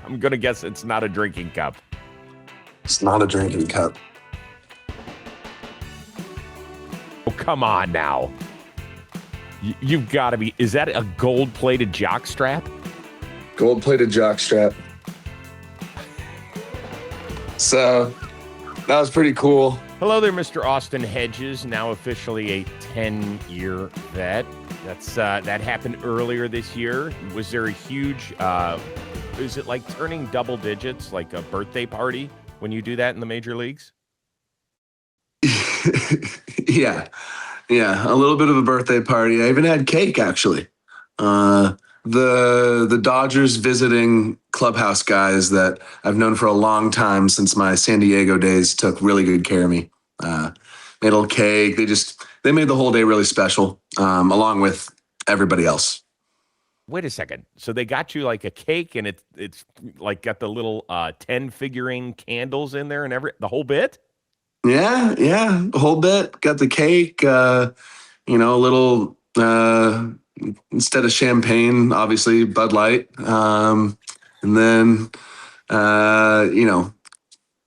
I'm going to guess it's not a drinking cup. It's not a drinking cup. Oh, come on now. You've got to be. Is that a gold-plated jock strap? Gold-plated jock strap. So that was pretty cool. Hello there, Mr. Austin Hedges, now officially a 10-year vet. That happened earlier this year. Was there a huge, is it like turning double digits, like a birthday party when you do that in the major leagues? Yeah, a little bit of a birthday party. I even had cake, actually. The Dodgers visiting clubhouse guys that I've known for a long time since my San Diego days took really good care of me. Made a little cake. They made the whole day really special, along with everybody else. Wait a second. So they got you like a cake, and it's like got the little 10 figurine candles in there and the whole bit? Yeah, the whole bit. Got the cake, a little, instead of champagne, obviously Bud Light. And then, a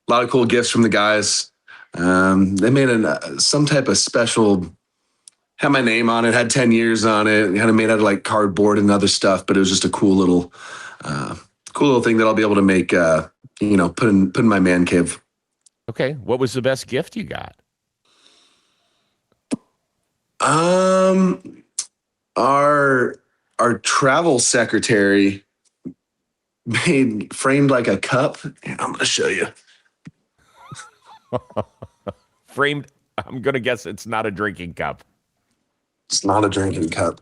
lot of cool gifts from the guys. They made some type of special, had my name on it, had 10 years on it, kind of made out of like cardboard and other stuff, but it was just a cool little thing that I'll be able to make, put in my man cave. Okay. What was the best gift you got? Our travel secretary framed like a cup. I'm going to show you. Framed. I'm going to guess it's not a drinking cup. It's not a drinking cup.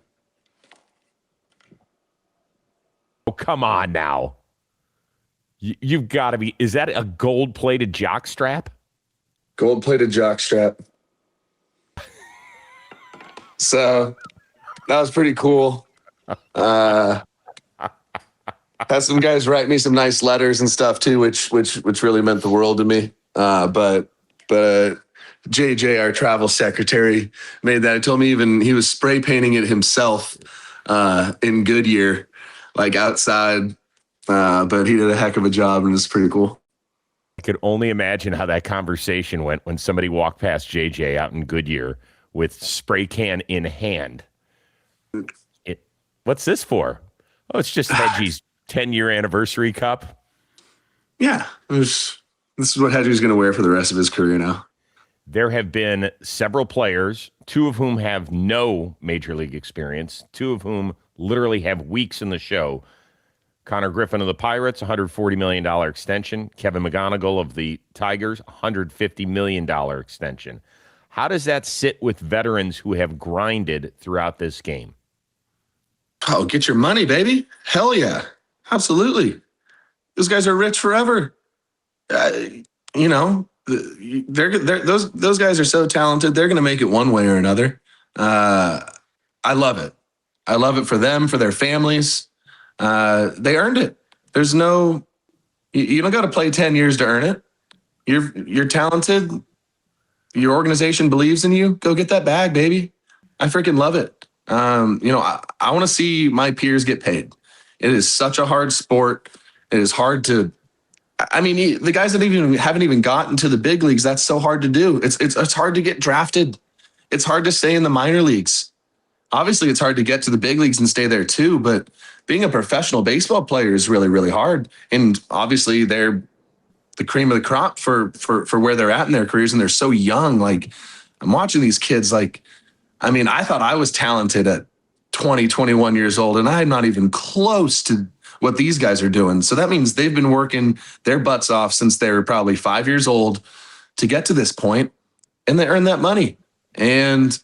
Oh, come on now. You've got to be. Is that a gold-plated jock strap? Gold-plated jock strap. So that was pretty cool. Had some guys write me some nice letters and stuff too, which really meant the world to me. But JJ, our travel secretary, made that. He told me even he was spray painting it himself in Goodyear, like outside. But he did a heck of a job, and it's pretty cool. I could only imagine how that conversation went when somebody walked past JJ out in Goodyear with spray can in hand. What's this for? Oh, it's just Hedges' 10-year anniversary cup. Yeah, this is what Hedges going to wear for the rest of his career now. There have been several players, two of whom have no major league experience, two of whom literally have weeks in the show. Connor Griffin of the Pirates, $140 million extension. Kevin McGonigal of the Tigers, $150 million extension. How does that sit with veterans who have grinded throughout this game? Oh, get your money, baby. Hell yeah. Absolutely. Those guys are rich forever. Those guys are so talented. They're going to make it one way or another. I love it. I love it for them, for their families. They earned it. There's no, you don't got to play 10 years to earn it. You're talented. Your organization believes in you. Go get that bag, baby. I freaking love it. I want to see my peers get paid. It is such a hard sport. It is hard to, the guys that haven't even gotten to the big leagues, that's so hard to do. It's hard to get drafted. It's hard to stay in the minor leagues. Obviously, it's hard to get to the big leagues and stay there too, but being a professional baseball player is really, really hard. And obviously they're the cream of the crop for where they're at in their careers, and they're so young. Like, I'm watching these kids, I thought I was talented at 20, 21 years old, and I'm not even close to what these guys are doing. So that means they've been working their butts off since they were probably 5 years old to get to this point, and they earn that money. And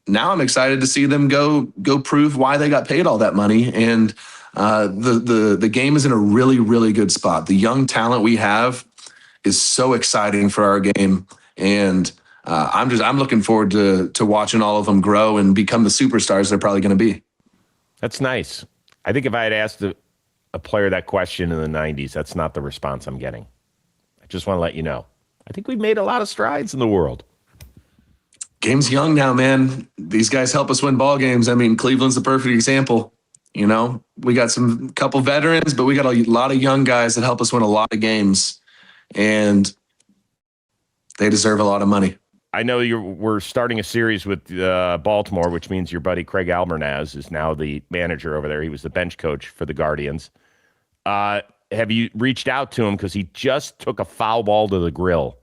now I'm excited to see them go prove why they got paid all that money. And the game is in a really, really good spot. The young talent we have is so exciting for our game. And I'm looking forward to watching all of them grow and become the superstars they're probably going to be. That's nice. I think if I had asked a player that question in the 90s, that's not the response I'm getting. I just want to let you know. I think we've made a lot of strides in the world. Game's young now, man. These guys help us win ball games. Cleveland's the perfect example. You know, we got some couple veterans, but we got a lot of young guys that help us win a lot of games, and they deserve a lot of money. I know we're starting a series with Baltimore, which means your buddy Craig Albernaz is now the manager over there. He was the bench coach for the Guardians. Have you reached out to him because he just took a foul ball to the grill?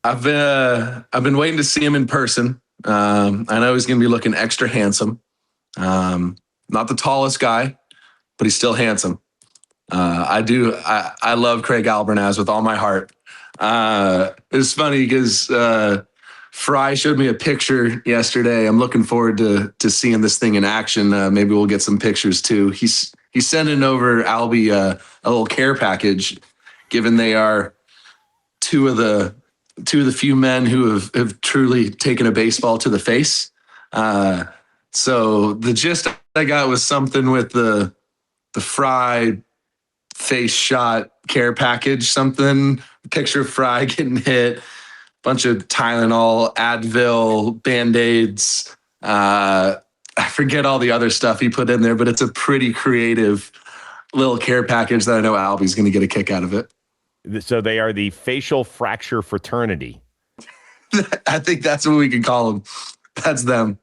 I've been waiting to see him in person. I know he's going to be looking extra handsome. Not the tallest guy, but he's still handsome. I love Craig Albernaz with all my heart. It's funny because Fry showed me a picture yesterday. I'm looking forward to seeing this thing in action. Maybe we'll get some pictures too. He's sending over Albie a little care package, given they are two of the few men who have truly taken a baseball to the face. So the gist I got was something with the Fry face shot care package, something picture of Fry getting hit, bunch of Tylenol, Advil, Band-Aids. I forget all the other stuff he put in there, but it's a pretty creative little care package that I know Albie's going to get a kick out of it. So they are the facial fracture fraternity. I think that's what we can call them. That's them.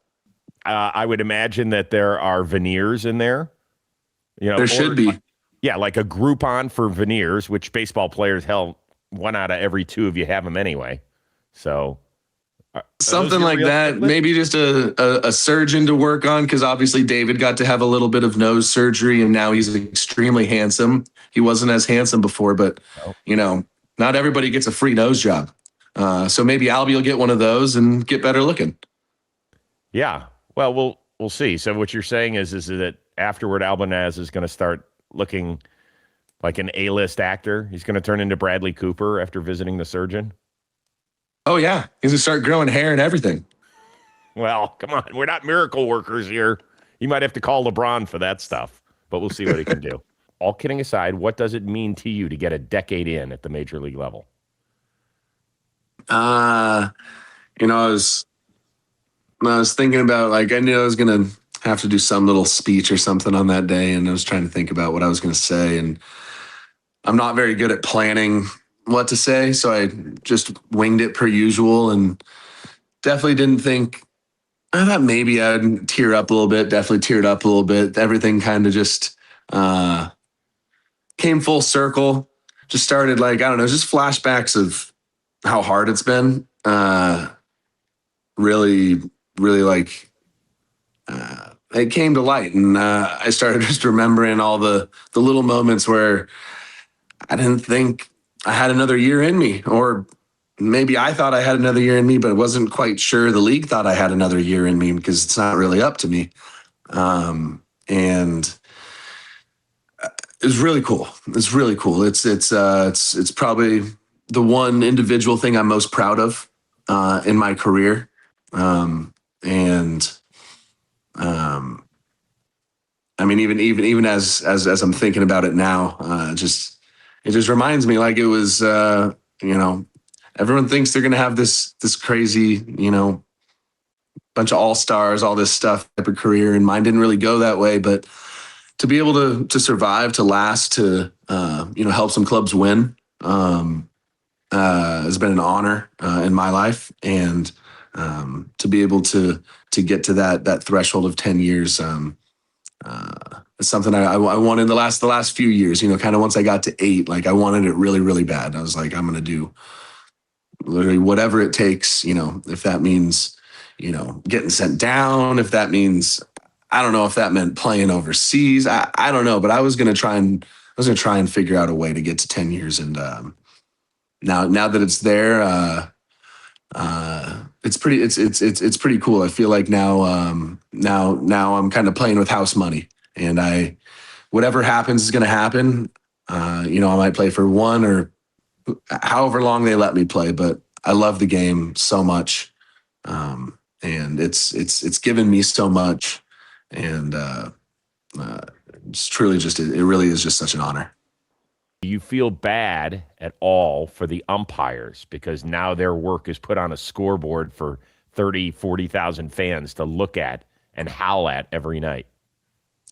I would imagine that there are veneers in there. You know, there should be. Yeah, like a Groupon for veneers, which baseball players, hell, 1 out of every 2 of you have them anyway. So something like that. Statement? Maybe just a surgeon to work on, because obviously David got to have a little bit of nose surgery, and now he's extremely handsome. He wasn't as handsome before, but you know, not everybody gets a free nose job. So maybe Albie will get one of those and get better looking. Yeah. Well, we'll see. So what you're saying is that afterward, Albernaz is going to start looking like an A-list actor. He's going to turn into Bradley Cooper after visiting the surgeon. Oh yeah, he's going to start growing hair and everything. Well, come on, we're not miracle workers here. You might have to call LeBron for that stuff, but we'll see what he can do. All kidding aside, what does it mean to you to get a decade in at the major league level? You know, I was thinking about, like, I knew I was going to have to do some little speech or something on that day, and I was trying to think about what I was going to say, and I'm not very good at planning what to say, so I just winged it per usual, and definitely didn't think, I thought maybe I'd tear up a little bit, definitely teared up a little bit. Everything kind of just came full circle, just started, like, I don't know, just flashbacks of how hard it's been. Really, like, it came to light, and I started just remembering all the little moments where I didn't think I had another year in me, or maybe I thought I had another year in me, but I wasn't quite sure the league thought I had another year in me, because it's not really up to me. And it was really cool. It's really cool. It's probably the one individual thing I'm most proud of in my career. I mean, even as I'm thinking about it now, it just reminds me, like, it was, you know, everyone thinks they're going to have this crazy, you know, bunch of all-stars, all this stuff type of career. And mine didn't really go that way, but to be able to survive, to last, to, you know, help some clubs win, has been an honor in my life. And to be able to get to that threshold of 10 years, it's something I wanted the last few years, you know, kind of once I got to 8, like, I wanted it really, really bad. I was like, I'm going to do literally whatever it takes, you know, if that means, you know, getting sent down, if that means, I don't know if that meant playing overseas. I don't know, but I was going to try and figure out a way to get to 10 years. And now that it's there, it's pretty cool. I feel like now I'm kind of playing with house money, and whatever happens is going to happen. You know, I might play for 1 or however long they let me play, but I love the game so much. And it's given me so much, and it's truly just, it really is just such an honor. Do you feel bad at all for the umpires, because now their work is put on a scoreboard for 30, 40,000 fans to look at and howl at every night?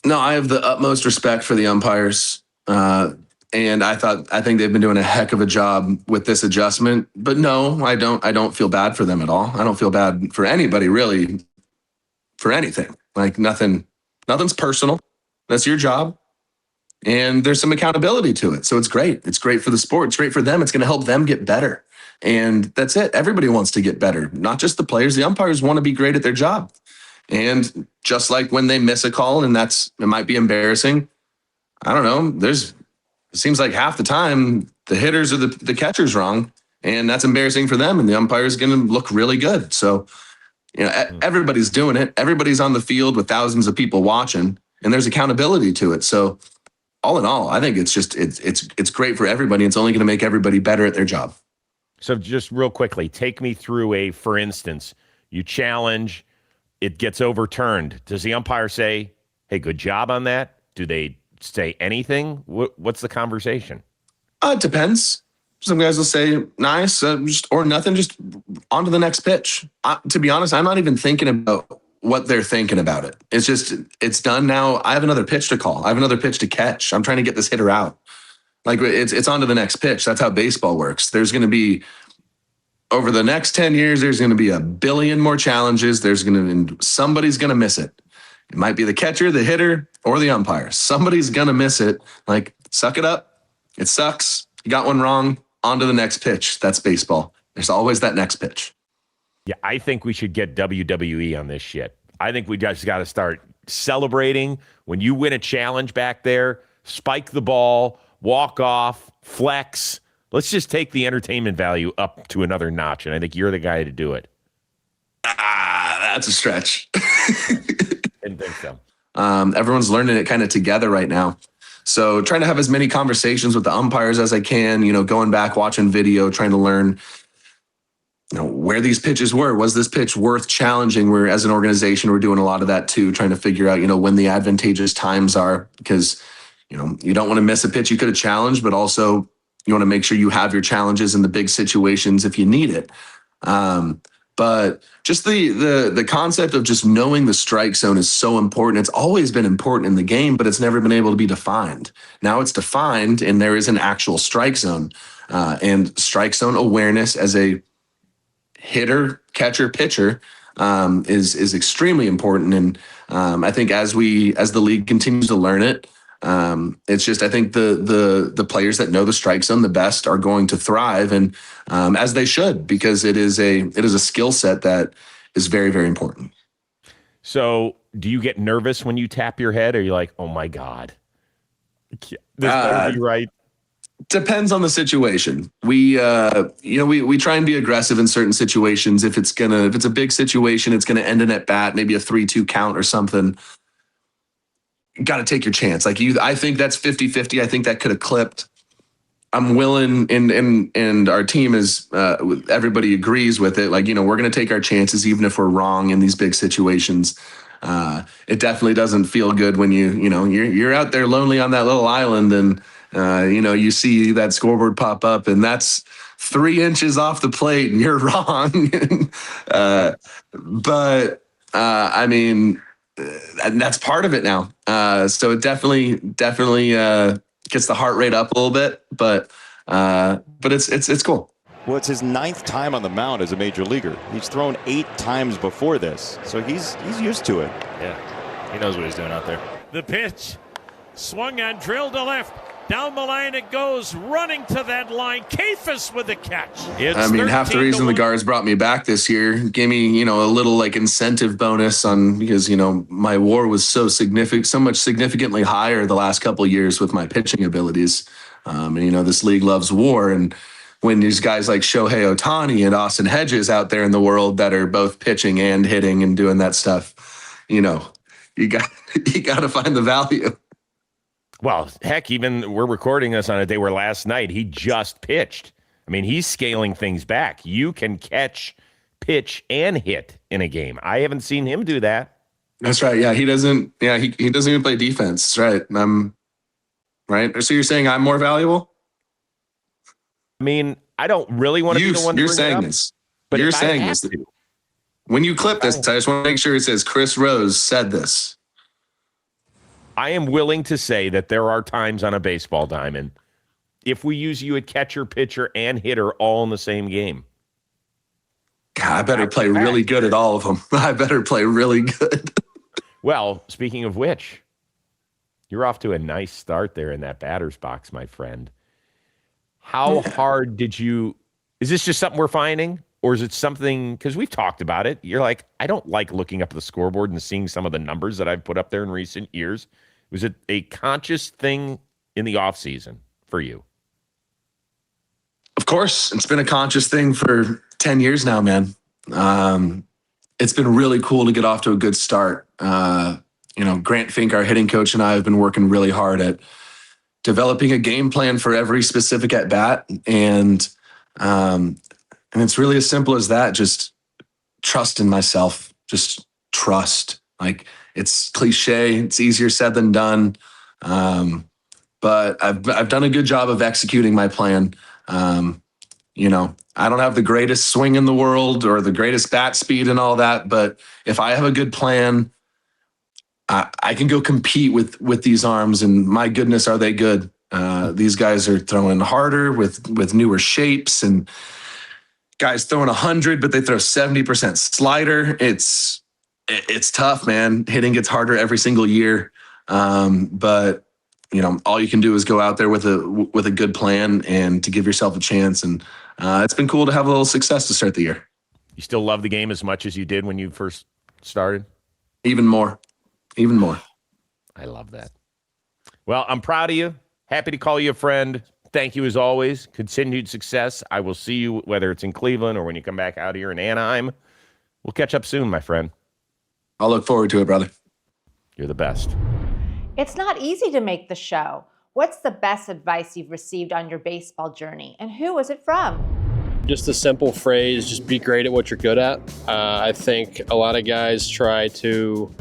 No, I have the utmost respect for the umpires. And I think they've been doing a heck of a job with this adjustment. But no, I don't feel bad for them at all. I don't feel bad for anybody really for anything. Like nothing's personal. That's your job. And there's some accountability to it. So it's great. It's great for the sport. It's great for them. It's going to help them get better. And that's it. Everybody wants to get better, not just the players. The umpires want to be great at their job. And just like when they miss a call and it might be embarrassing, I don't know, it seems like half the time the hitters or the catcher's wrong, and that's embarrassing for them, and the umpire's going to look really good. So, everybody's doing it. Everybody's on the field with thousands of people watching, and there's accountability to it. So all in all, I think it's great for everybody. It's only going to make everybody better at their job. So just real quickly, take me through for instance, you challenge, it gets overturned. Does the umpire say, hey, good job on that? Do they say anything? What's the conversation? It depends. Some guys will say nice, or nothing, just on to the next pitch. To be honest, I'm not even thinking about what they're thinking about it. It's done now. I have another pitch to call. I have another pitch to catch. I'm trying to get this hitter out. Like it's on to the next pitch. That's how baseball works. There's going to be, over the next 10 years, there's going to be a billion more challenges. Somebody's going to miss it. It might be the catcher, the hitter, or the umpire. Somebody's going to miss it. Like, suck it up. It sucks. You got one wrong. On to the next pitch. That's baseball. There's always that next pitch. Yeah, I think we should get WWE on this shit. I think we just got to start celebrating when you win a challenge back there, spike the ball, walk off, flex. Let's just take the entertainment value up to another notch, and I think you're the guy to do it. That's a stretch. Didn't think so. Everyone's learning it kind of together right now. So trying to have as many conversations with the umpires as I can, going back, watching video, trying to learn, where these pitches were. Was this pitch worth challenging? We're, as an organization, we're doing a lot of that too, trying to figure out, when the advantageous times are, because, you don't want to miss a pitch you could have challenged, but also you want to make sure you have your challenges in the big situations if you need it. But just the concept of just knowing the strike zone is so important. It's always been important in the game, but it's never been able to be defined. Now it's defined, and there is an actual strike zone. And strike zone awareness as a hitter, catcher, pitcher is extremely important. And I think as the league continues to learn it, it's just, I think the players that know the strike zone the best are going to thrive, and as they should, because it is a skill set that is very, very important. So do you get nervous when you tap your head? Or are you like, oh my God, this better be right? Depends on the situation. We try and be aggressive in certain situations. If it's a big situation, it's going to end in at bat, maybe a 3-2 count or something. Got to take your chance. I think that's 50-50. I think that could have clipped. I'm willing, and our team is, everybody agrees with it. We're going to take our chances, even if we're wrong in these big situations. It definitely doesn't feel good when you're out there lonely on that little island, and you see that scoreboard pop up, and that's 3 inches off the plate, and you're wrong. But I mean, and that's part of it now. So it definitely gets the heart rate up a little bit, but it's cool. Well, it's his 9th time on the mound as a major leaguer. He's thrown 8 times before this, so he's used to it. Yeah, he knows what he's doing out there. The pitch, swung on, drilled to left. Down the line it goes, running to that line. Kafis with the catch. Half the reason the Guards brought me back this year gave me, a little incentive bonus because my WAR was so much significantly higher the last couple of years with my pitching abilities. And this league loves WAR, and when there's guys like Shohei Ohtani and Austin Hedges out there in the world that are both pitching and hitting and doing that stuff, you got to find the value. Well, heck, even we're recording this on a day where last night he just pitched. He's scaling things back. You can catch, pitch, and hit in a game. I haven't seen him do that. That's right. Yeah, he doesn't. Yeah, he doesn't even play defense. Right. Right. So you're saying I'm more valuable? I don't really want to be the one. You're saying this. But you're saying this. When you clip this, I just want to make sure it says Chris Rose said this. I am willing to say that there are times on a baseball diamond if we use you at catcher, pitcher, and hitter all in the same game. God, I better play really good at all of them. I better play really good. Well, speaking of which, you're off to a nice start there in that batter's box, my friend. How hard did you... Is this just something we're finding? Or is it something... Because we've talked about it. You're like, I don't like looking up at the scoreboard and seeing some of the numbers that I've put up there in recent years. Was it a conscious thing in the offseason for you? Of course. It's been a conscious thing for 10 years now, man. It's been really cool to get off to a good start. Grant Fink, our hitting coach, and I have been working really hard at developing a game plan for every specific at bat. And it's really as simple as that. Just trust in myself, just trust. Like, it's cliche. It's easier said than done. But I've done a good job of executing my plan. I don't have the greatest swing in the world or the greatest bat speed and all that, but if I have a good plan, I can go compete with these arms, and my goodness, are they good? These guys are throwing harder with newer shapes, and guys throwing 100, but they throw 70% slider. It's tough, man. Hitting gets harder every single year. But all you can do is go out there with a good plan and to give yourself a chance. And it's been cool to have a little success to start the year. You still love the game as much as you did when you first started? Even more. I love that. Well, I'm proud of you. Happy to call you a friend. Thank you as always. Continued success. I will see you whether it's in Cleveland or when you come back out here in Anaheim. We'll catch up soon, my friend. I'll look forward to it, brother. You're the best. It's not easy to make the show. What's the best advice you've received on your baseball journey, and who was it from? Just a simple phrase, just be great at what you're good at. I think a lot of guys try to,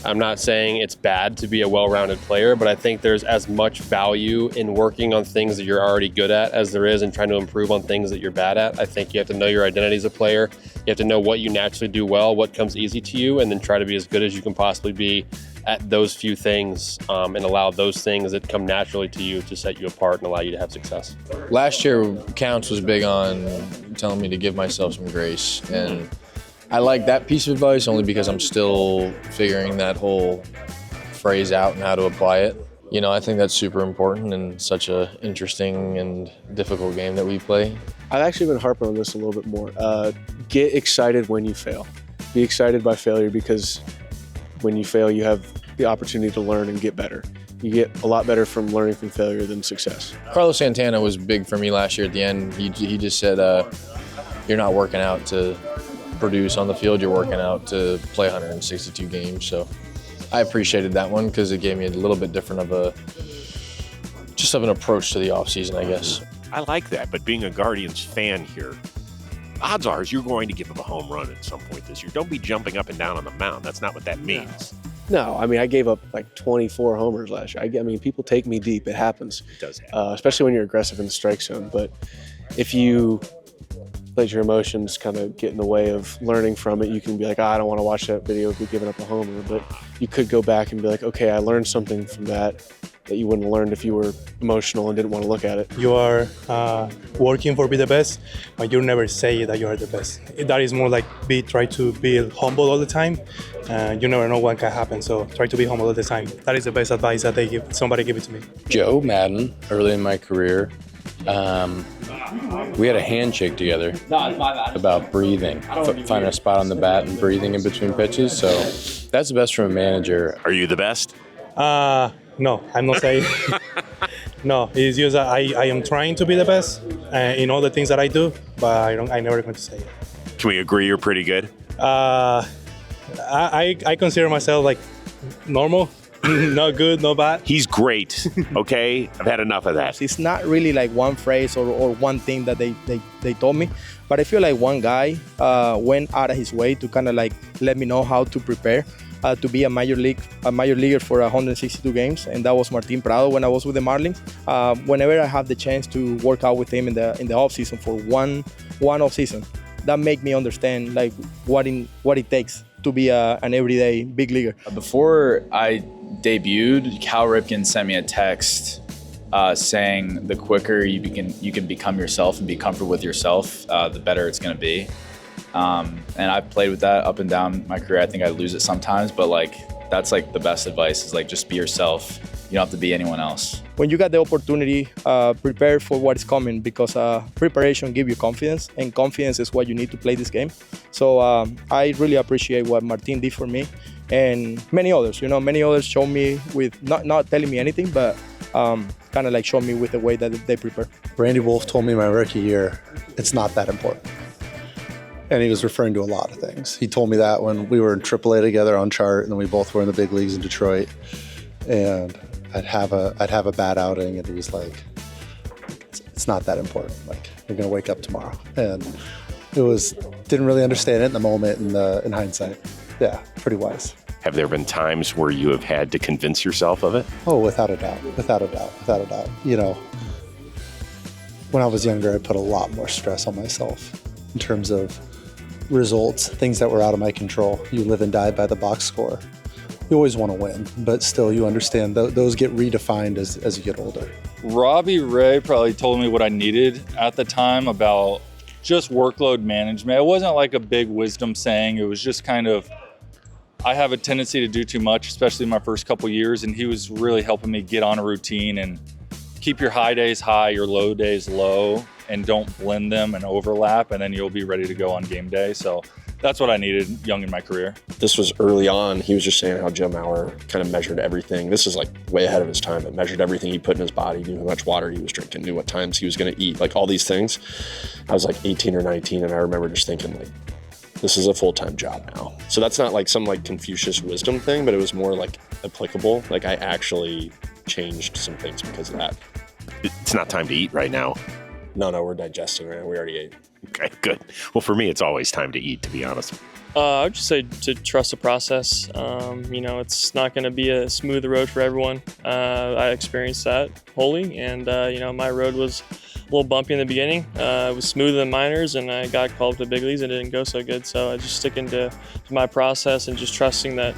I'm not saying it's bad to be a well-rounded player, but I think there's as much value in working on things that you're already good at as there is in trying to improve on things that you're bad at. I think you have to know your identity as a player. You have to know what you naturally do well, what comes easy to you, and then try to be as good as you can possibly be at those few things, and allow those things that come naturally to you to set you apart and allow you to have success. Last year, Counts was big on telling me to give myself some grace, and I like that piece of advice only because I'm still figuring that whole phrase out and how to apply it. I think that's super important in such a interesting and difficult game that we play. I've actually been harping on this a little bit more. Get excited when you fail. Be excited by failure, because when you fail, you have the opportunity to learn and get better. You get a lot better from learning from failure than success. Carlos Santana was big for me last year at the end. He just said, you're not working out to produce on the field, you're working out to play 162 games. So I appreciated that one because it gave me a little bit different of an approach to the offseason, I guess. I like that, but being a Guardians fan here, odds are you're going to give up a home run at some point this year. Don't be jumping up and down on the mound. That's not what that means. No, I gave up like 24 homers last year. People take me deep. It happens. It does happen. Especially when you're aggressive in the strike zone. But if you let your emotions kind of get in the way of learning from it, you can be like, I don't want to watch that video of me giving up a homer. But you could go back and be like, okay, I learned something from that you wouldn't have learned if you were emotional and didn't want to look at it. You are working for be the best, but you never say that you are the best. That is more like try to be humble all the time. You never know what can happen, so try to be humble all the time. That is the best advice that somebody give it to me. Joe Madden, early in my career, we had a handshake together about breathing, finding a spot on the bat and breathing in between pitches. So that's the best from a manager. Are you the best? No, I'm not saying. No, it's just that I am trying to be the best in all the things that I do, but I never going to say it. Can we agree you're pretty good? I consider myself like normal. No good, no bad. He's great, okay? I've had enough of that. It's not really like one phrase or one thing that they told me, but I feel like one guy went out of his way to kind of like let me know how to prepare to be a major leaguer for 162 games, and that was Martin Prado when I was with the Marlins. Whenever I have the chance to work out with him in the off season for one off season, that make me understand like what it takes to be an everyday big leaguer. Before I debuted, Cal Ripken sent me a text saying the quicker you can become yourself and be comfortable with yourself, the better it's going to be. And I've played with that up and down my career. I think I lose it sometimes, but like that's like the best advice is like just be yourself. You don't have to be anyone else. When you got the opportunity, prepare for what is coming because preparation gives you confidence, and confidence is what you need to play this game. So I really appreciate what Martin did for me, and many others. You know, many others show me with not telling me anything, but kind of like show me with the way that they prepare. Randy Wolf told me my rookie year, it's not that important. And he was referring to a lot of things. He told me that when we were in AAA together on chart, and then we both were in the big leagues in Detroit. And I'd have a bad outing, and he was like, "It's not that important. Like, you're gonna wake up tomorrow." And didn't really understand it in the moment. In hindsight, yeah, pretty wise. Have there been times where you have had to convince yourself of it? Oh, without a doubt. You know, when I was younger, I put a lot more stress on myself in terms of results, things that were out of my control. You live and die by the box score. You always want to win, but still you understand those get redefined as you get older. Robbie Ray probably told me what I needed at the time about just workload management. It wasn't like a big wisdom saying. It was just kind of, I have a tendency to do too much, especially in my first couple years, and he was really helping me get on a routine and keep your high days high, your low days low, and don't blend them and overlap, and then you'll be ready to go on game day. So that's what I needed young in my career. This was early on. He was just saying how Jim Mauer kind of measured everything. This is like way ahead of his time, but measured everything he put in his body, knew how much water he was drinking, knew what times he was going to eat, like all these things. I was like 18 or 19, and I remember just thinking like, this is a full-time job now. So that's not like some like Confucius wisdom thing, but it was more like applicable. Like I actually changed some things because of that. It's not time to eat right now. No, we're digesting right now. We already ate. Okay, good. Well, for me, it's always time to eat, to be honest. I would just say to trust the process. You know, it's not going to be a smooth road for everyone. I experienced that wholly, and you know, my road was a little bumpy in the beginning. It was smoother than minors, and I got called up to big leagues and it didn't go so good. So I just sticking to my process and just trusting that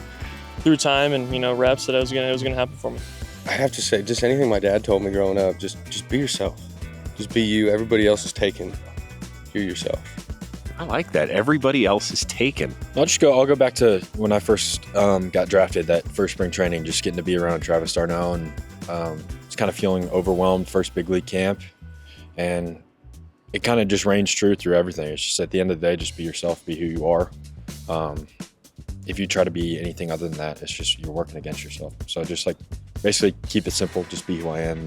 through time and, you know, reps that it was gonna happen for me. I have to say, just anything my dad told me growing up, just be yourself. Just be you. Everybody else is taken. You're yourself. I like that. Everybody else is taken. I'll go back to when I first got drafted, that first spring training, just getting to be around Travis d'Arnaud, and just kind of feeling overwhelmed, first big league camp. And it kind of just reigns true through everything. It's just at the end of the day, just be yourself, be who you are. If you try to be anything other than that, it's just you're working against yourself. So just like basically keep it simple, just be who I am.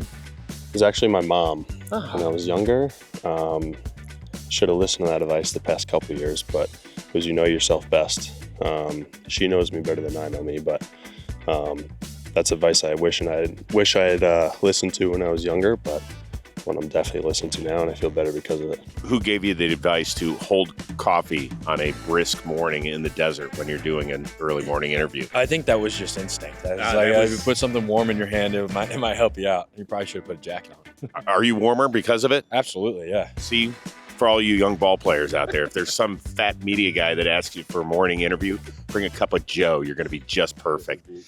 It was actually my mom when I was younger. Should have listened to that advice the past couple of years, but it was you know yourself best. She knows me better than I know me, but that's advice I wish I had listened to when I was younger, but one I'm definitely listening to now, and I feel better because of it. Who gave you the advice to hold coffee on a brisk morning in the desert when you're doing an early morning interview? I think that was just instinct. If you put something warm in your hand, it might help you out. You probably should have put a jacket on. Are you warmer because of it? Absolutely, yeah. See, for all you young ball players out there, if there's some fat media guy that asks you for a morning interview, bring a cup of Joe. You're going to be just perfect.